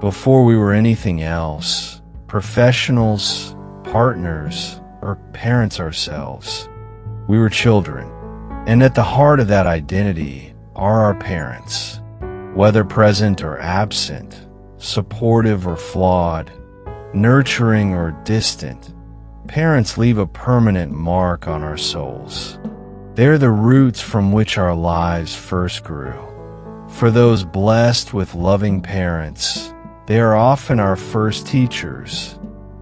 Before we were anything else, professionals, partners, or parents ourselves, we were children. And at the heart of that identity are our parents. Whether present or absent, supportive or flawed, nurturing or distant, parents leave a permanent mark on our souls. They're the roots from which our lives first grew. For those blessed with loving parents, they are often our first teachers,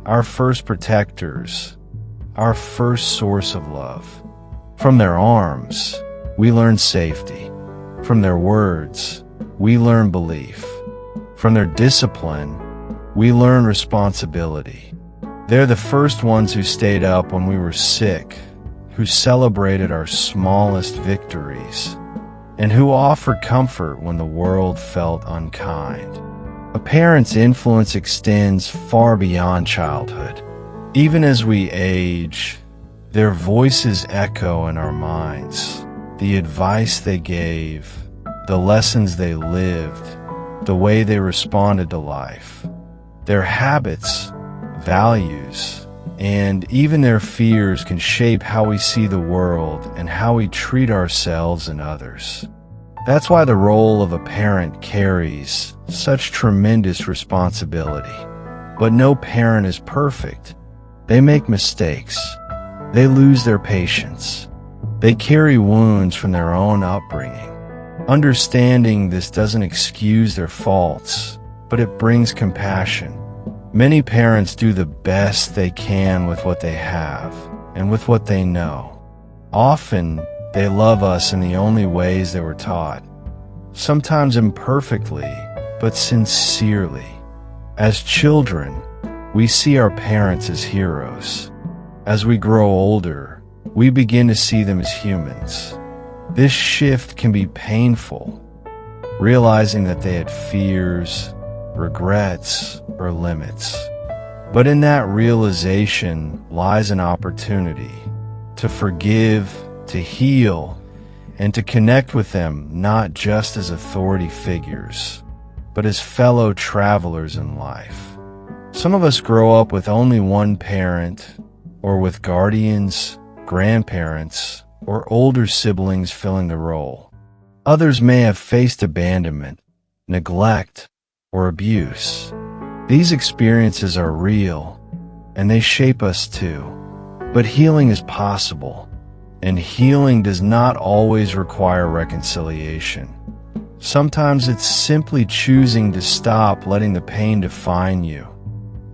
our first protectors, our first source of love. From their arms, we learn safety. From their words, we learn belief. From their discipline, we learn responsibility. They're the first ones who stayed up when we were sick, who celebrated our smallest victories, and who offered comfort when the world felt unkind. A parent's influence extends far beyond childhood. Even as we age, their voices echo in our minds. The advice they gave, the lessons they lived, the way they responded to life. Their habits, values, and even their fears can shape how we see the world and how we treat ourselves and others. That's why the role of a parent carries such tremendous responsibility. But no parent is perfect. They make mistakes. They lose their patience. They carry wounds from their own upbringing. Understanding this doesn't excuse their faults, but it brings compassion. Many parents do the best they can with what they have and with what they know. Often, they love us in the only ways they were taught. Sometimes imperfectly, but sincerely. As children, we see our parents as heroes. As we grow older, we begin to see them as humans. This shift can be painful, realizing that they had fears, regrets, or limits. But in that realization lies an opportunity to forgive, to heal, and to connect with them not just as authority figures, but as fellow travelers in life. Some of us grow up with only one parent, or with guardians, grandparents, or older siblings filling the role. Others may have faced abandonment, neglect, or abuse. These experiences are real, and they shape us too. But healing is possible, and healing does not always require reconciliation. Sometimes it's simply choosing to stop letting the pain define you,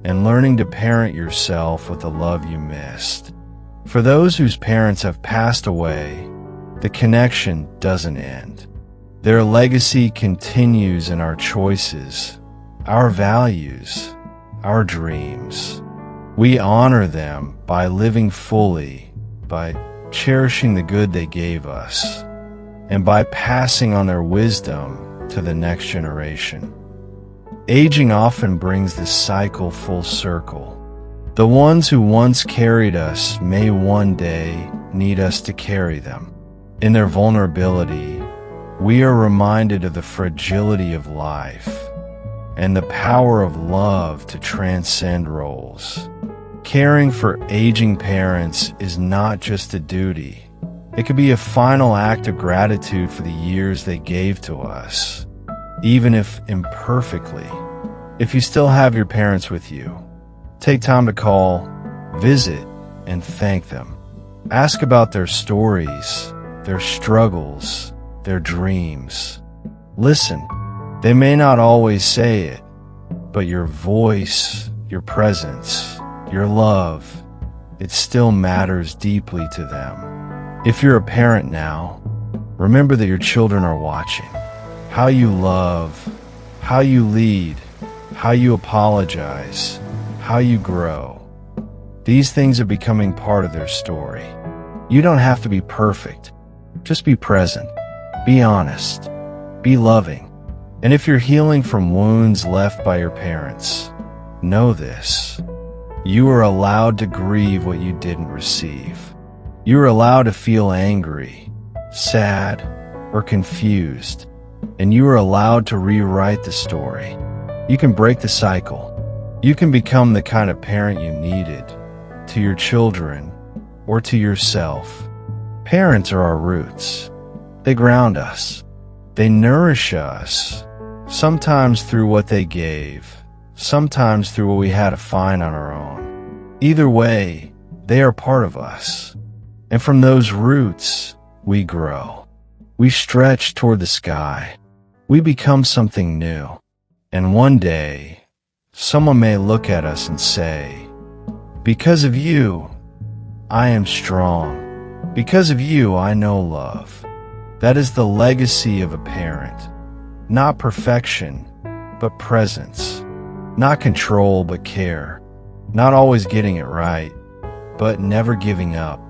and learning to parent yourself with the love you missed. For those whose parents have passed away, the connection doesn't end. Their legacy continues in our choices, our values, our dreams. We honor them by living fully, by cherishing the good they gave us, and by passing on their wisdom to the next generation. Aging often brings this cycle full circle. The ones who once carried us may one day need us to carry them. In their vulnerability, we are reminded of the fragility of life and the power of love to transcend roles. Caring for aging parents is not just a duty. It could be a final act of gratitude for the years they gave to us, even if imperfectly. If you still have your parents with you, take time to call, visit, and thank them. Ask about their stories, their struggles, their dreams. Listen, they may not always say it, but your voice, your presence, your love, it still matters deeply to them. If you're a parent now, remember that your children are watching. How you love, how you lead, how you apologize, how you grow. These things are becoming part of their story. You don't have to be perfect. Just be present. Be honest. Be loving. And if you're healing from wounds left by your parents, know this. You are allowed to grieve what you didn't receive. You are allowed to feel angry, sad, or confused. And you are allowed to rewrite the story. You can break the cycle. You can become the kind of parent you needed to your children or to yourself. Parents are our roots. They ground us. They nourish us, sometimes through what they gave, sometimes through what we had to find on our own. Either way, they are part of us. And from those roots, we grow. We stretch toward the sky. We become something new. And one day, someone may look at us and say, "Because of you, I am strong. Because of you, I know love." That is the legacy of a parent. Not perfection, but presence. Not control, but care. Not always getting it right, but never giving up.